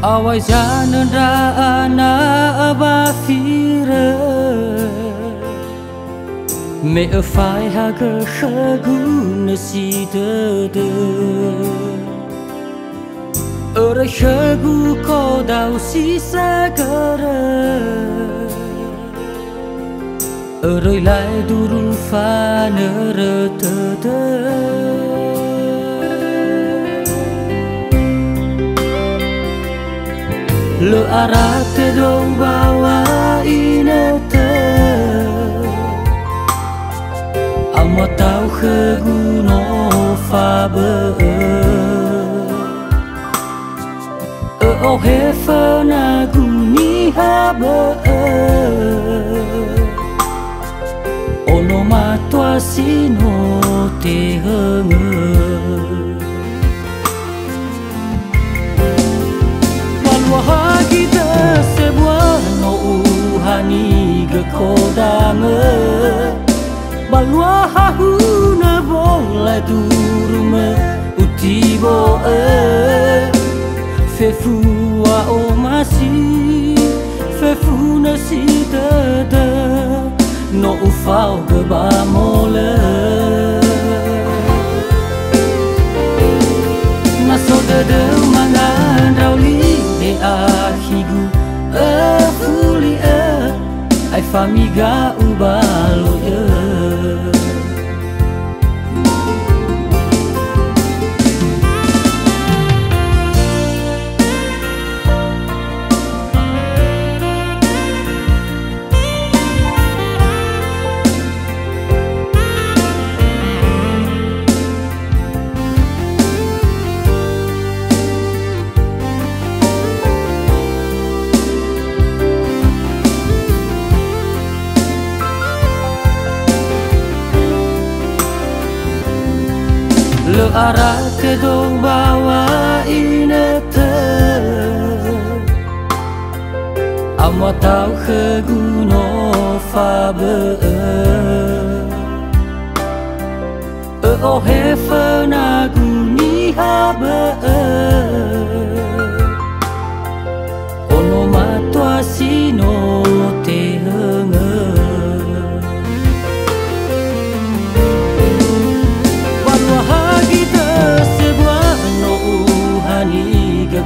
Awai janan rana abafira Me a fai haga khaguna si de Ora khagu ko dau si sagara Ora lai durun fa nere te Le arate dong bawa inete Amo tau khaguno fa be O hefa na guni ha be Ono matua sino te henge Kita sebuah no uhani ge kodame Balwa hahuna bola durume utibo Fefu wa o masi Fefu na si dada No ufau ge ba mole Naso dada mangan rauli Ahigu fuli ai famiga ubalo Le arate dong bawa inete Amo tau khaguno fa be O hefa na guni ha be Ono matua sino te henge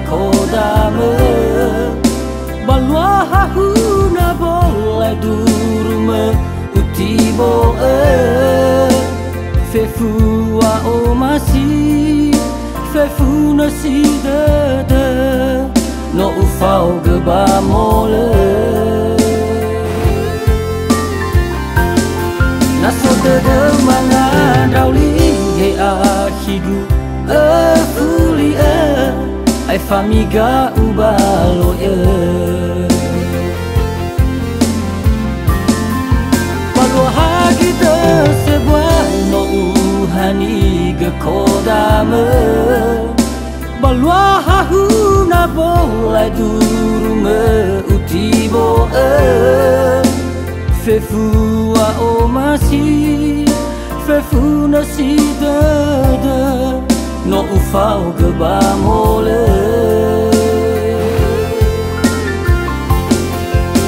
Kodame Balwa hahuna bola durume utibo Fefu wa o masi Fefu na si dada No ufau geba mole Naso dada mangan rauli he ahigu fuli ai famiga ubalo Palo hagita sebuah no uhani ge kodame Balwa hahuna bola durume utibo Fefu wa o masi Fefu na si dada No ufau ge ba mole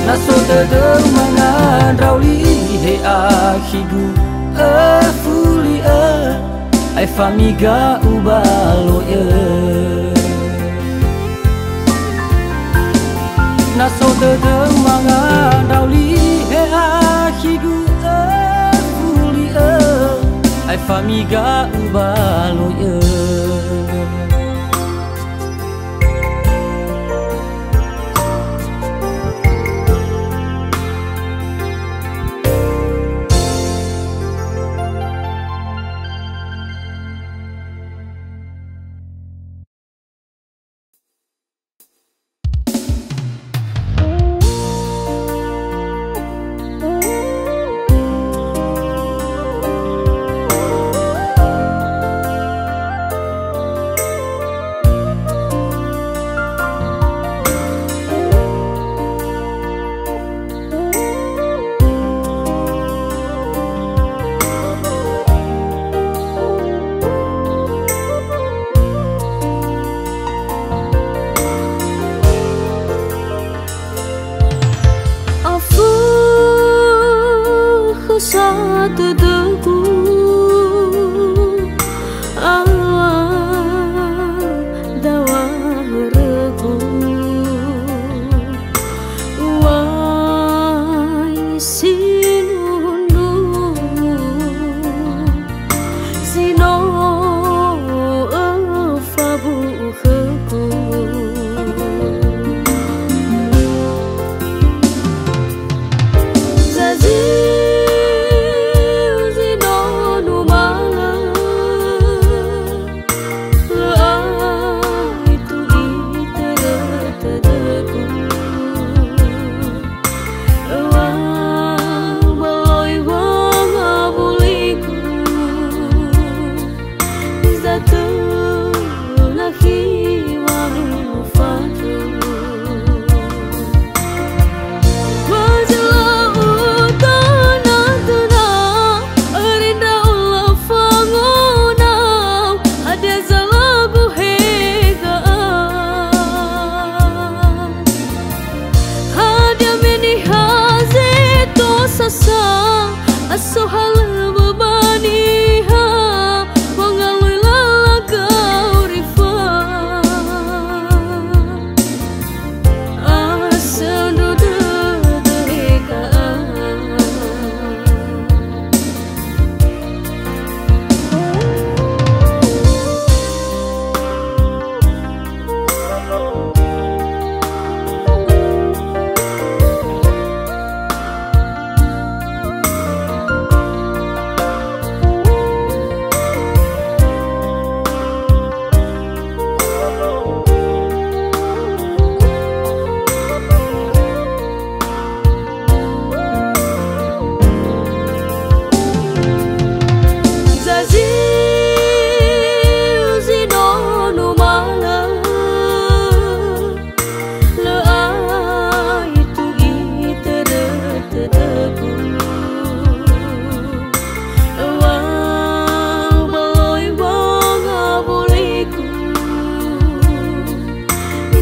Naso dada mangan rauli he ahigu fuli ai famiga ubalo Naso dada mangan rauli he ahigu fuli ai famiga ubalo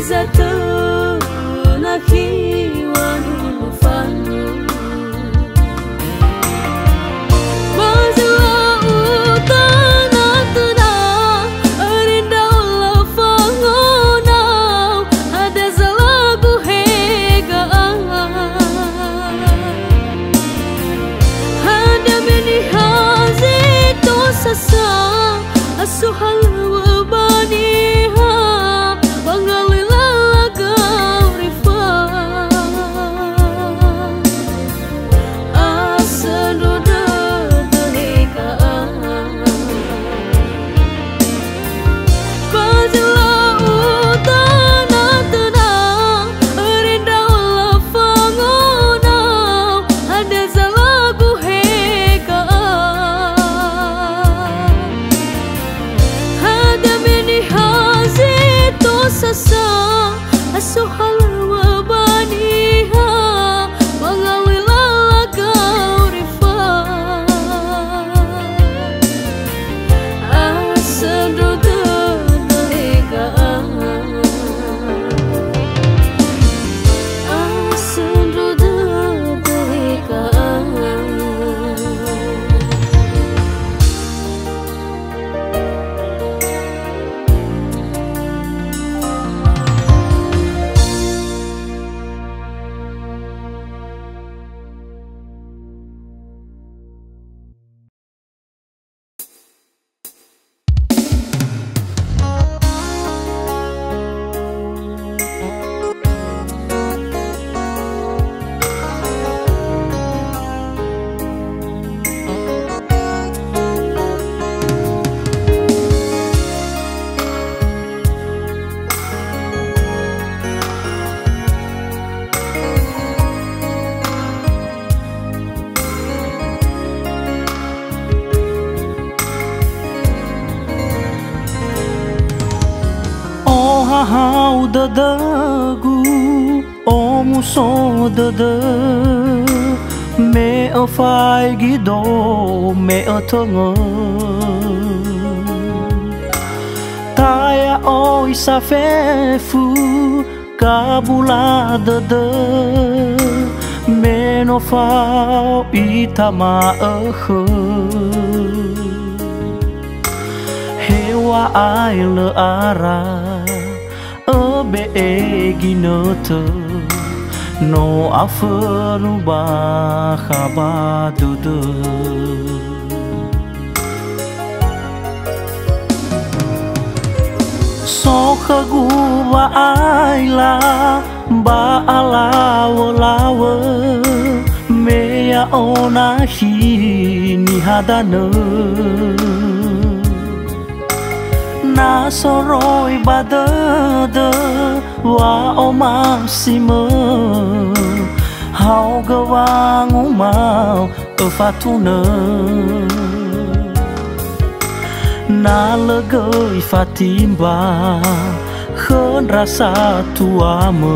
jatuh nakhi wanu fanu mazla utana tuna arindau lafangona ada zalagu hega ada beni hazito sasa asuhal wabaniha bangalila kau rifa asadoda daleka bazla utana tana arindau lafangona ada zalagu heka sasa asuhal wabaniha bangalila kau rifa asadoda daleka asadoda daleka hau dadagu omu so dada me ở phai ghi đô me ở thơ ngơ tai oi sa fe fu kabula dada me no phao itama ở khơ hewa ai lơ ara ở bề ghi nơ thơ no afanu ba khaba dudu so khagu ba ai la ba ala lawa me ya ona hi ni hadana na soroi badada wa o maximo hau gawang umau ở fatuna na legoi fatimba khơn rasa tuamu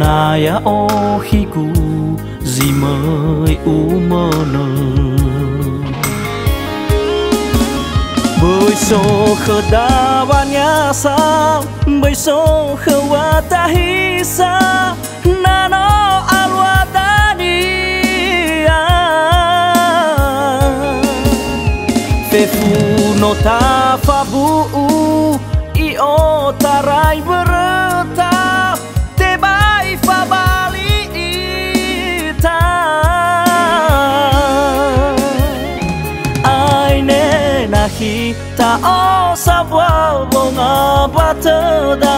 na ya o hiku zimai umana bơi sô khờ đa ban nhà sao bơi sô khờ wa ta hi sa na no alwa ta đi fe fu no ta fa bu I o ta rai berta te bai fa bali ta ai ne na hi ta o sa wa bo nga ba te da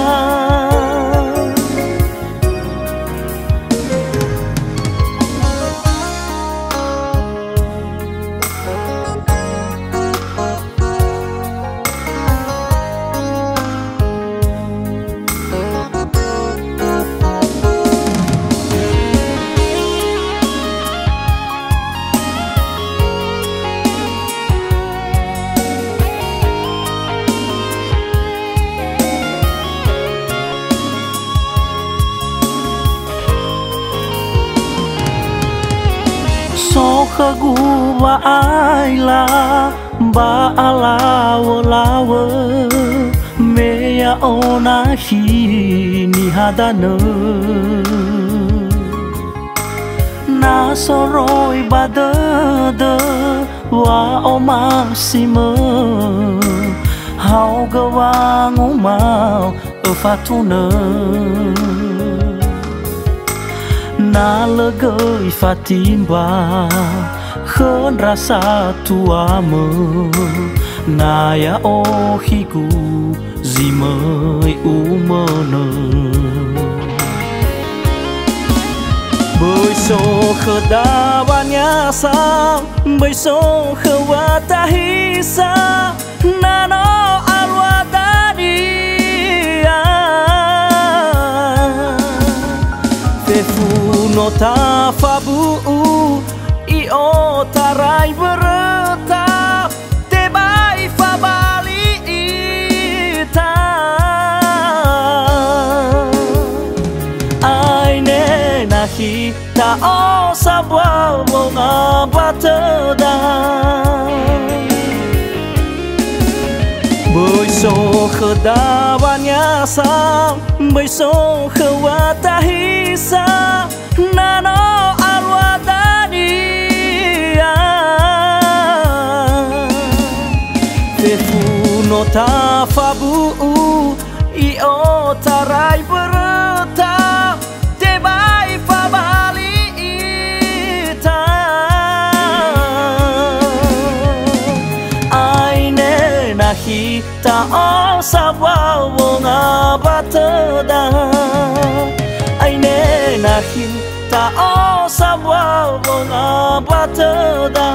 khagu ba ai la ba ala lawa meya onahi ni hadana na soroi badada wa omasima hau gawang umau fatuna na legoi fatimba khon rasa tuamu na ya ohiku zimai umana bơi so khadabannya sa bơi so khawatahi sa nano alwadani fefu nota fabu I o tarai bereta tebai fabali ita aine nahi ta o sabwa bonga batada bơi so khadabannya sa bơi so khawatahi sa nano alwadani fefu nota fabu I o tarai bereta tebai fabali ita aine nahi ta o sabwa bonga batada aine nahi ta o sabwa bonga batada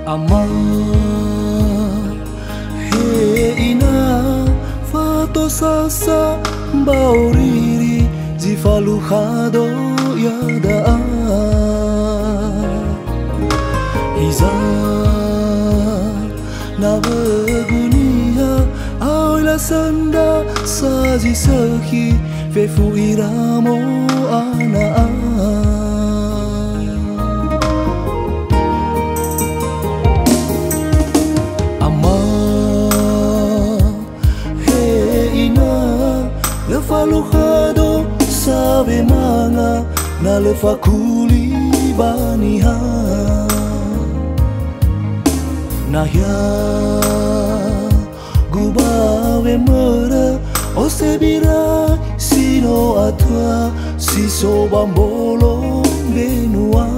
Amar he ina fato sasa bauriri zifalu khado yada iza na begunia aula sanda saji sakhi fefu iramo ana Falujado sabe manga na lefa kuli baniha na ya gubawe mera osebira sino atwa siso bambolo benua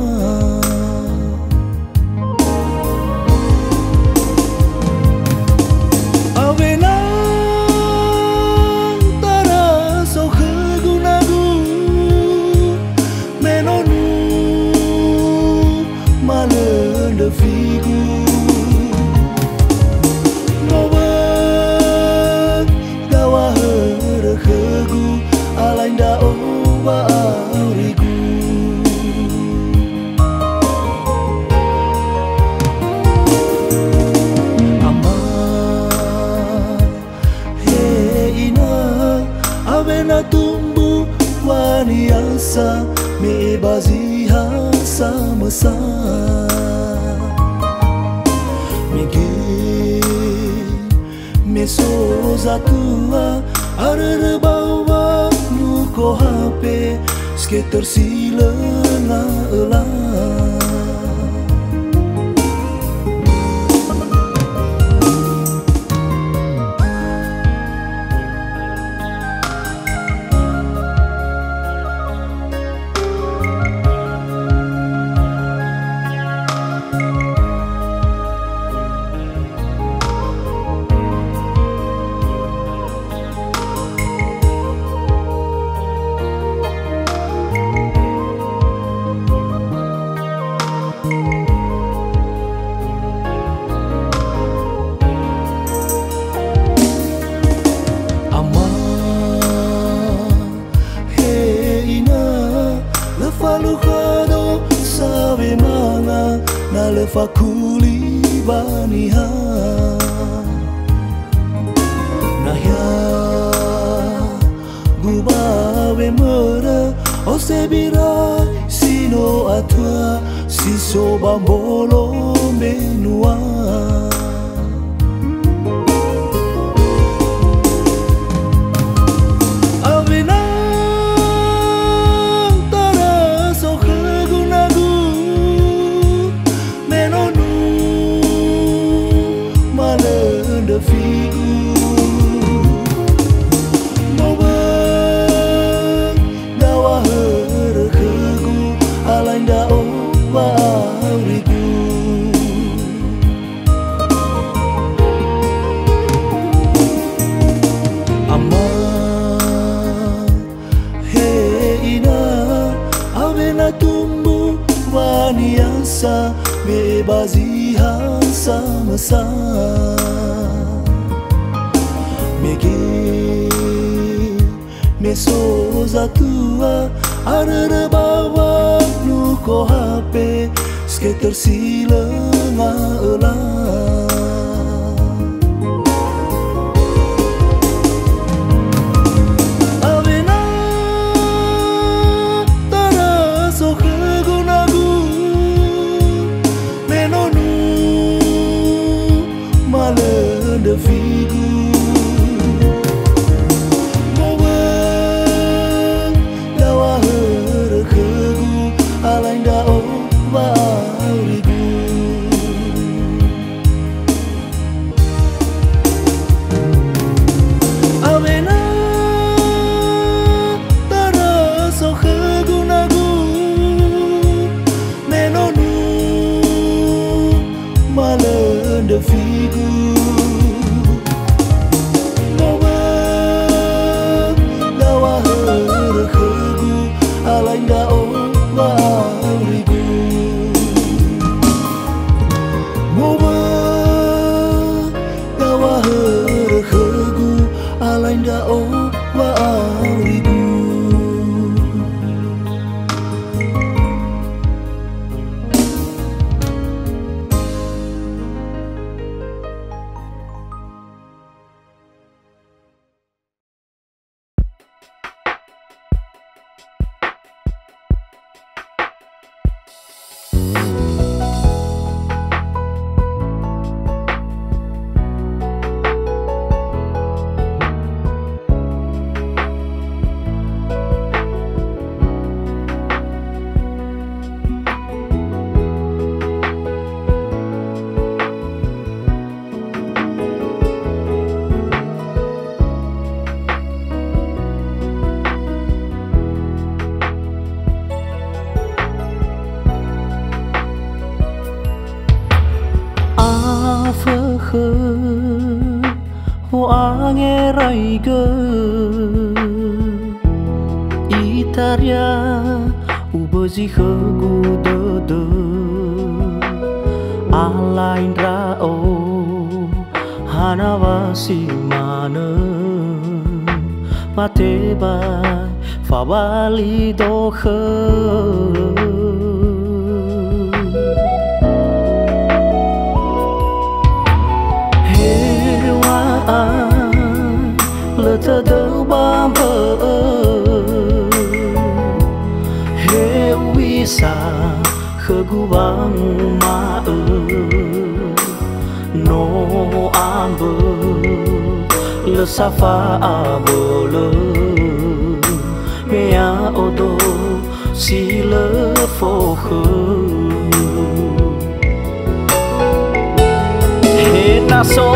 tumbuh waniasa me baziha sama-sa me soza tua arere bawa nuko HP skater sila na elah fakuli baniha nahya gubawe mera osebira sino atua siso bambolo menua bebazihan sama-sa mege mesoza tua arere bawa nuko HP skater silenga ela de figu moba dawa herkegu alainda o baurigu avena tara sohegu nagu menonu malen de figu alainda o baurigu moba dawa herkegu alainda o baurigu Ange raiga itaria ubozi khegu dodo alain rao hanawasi mana mateba fabali dokhe lỡ đâu ba mơ hewi sa khegu bang ma no ambo le safa abolo mea odo si le fo khu he na so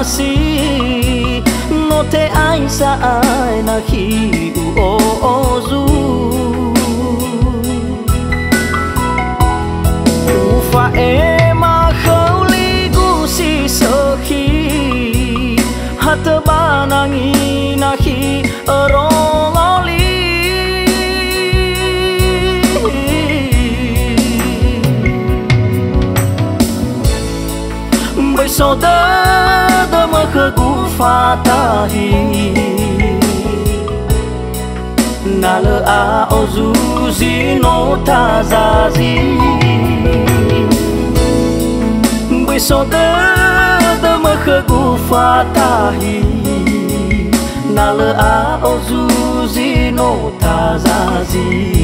si no te ai sa ai na hi u o zu u fa e ma kholi gu si so khi hat ba na ngi na hi ro li bai so da khegu fatahi na lỡ a o du gì nó tha ra gì bởi sao tớ mơ khơi gu pha ta hi na lỡ a o du gì nó tha ra gì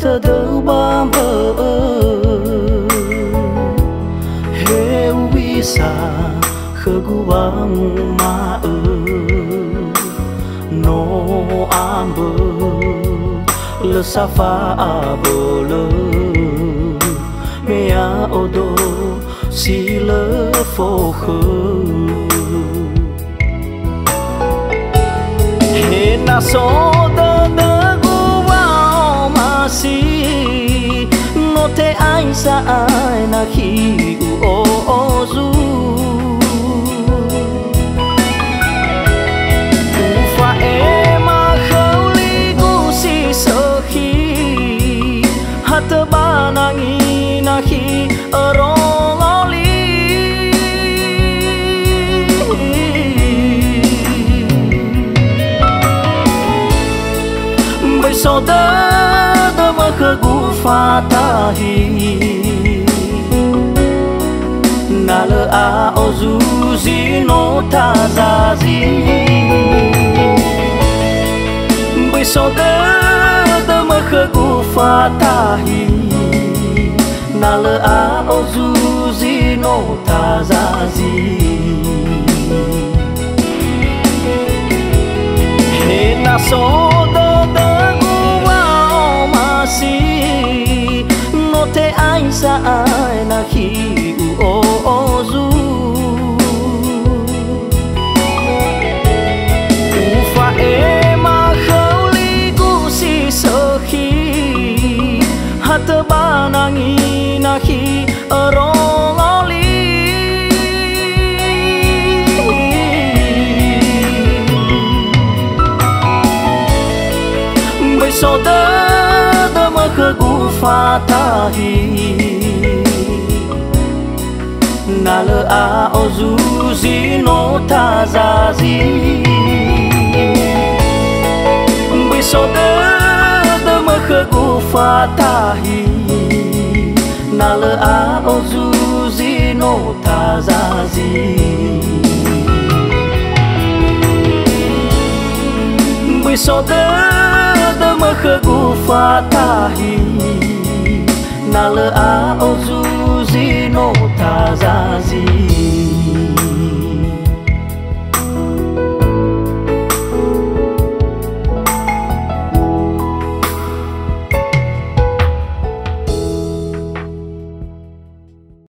thơ đâu ba mơ heu bisa khơ gu bang ma no amber le safa abole mea odo si le fo khơ he na so no te ai sa ai na khi u o zu u fa e ma khâu li gu si so khi hat ba na ngi na khi ro lo li bây sau đó khơ gu pha ta hi na lỡ a o du gì nó tha ra gì bởi sao tớ mơ khơ gu pha ta hi na lỡ a o du gì nó tha ra gì he na so no te ai sa ai na khi u o zu u fa e ma khâu li gu si so khi hat ba na ngi na khi ro lo li bởi sao khơ gu pha ta hi na lỡ a o du gì nó tha ra gì bởi sao tớ mơ khơ gu pha ta hi na lỡ a o du gì nó tha ra gì bởi sao tớ mơ khơ gu pha ta hi na lỡ a o du gì nó tha ra gì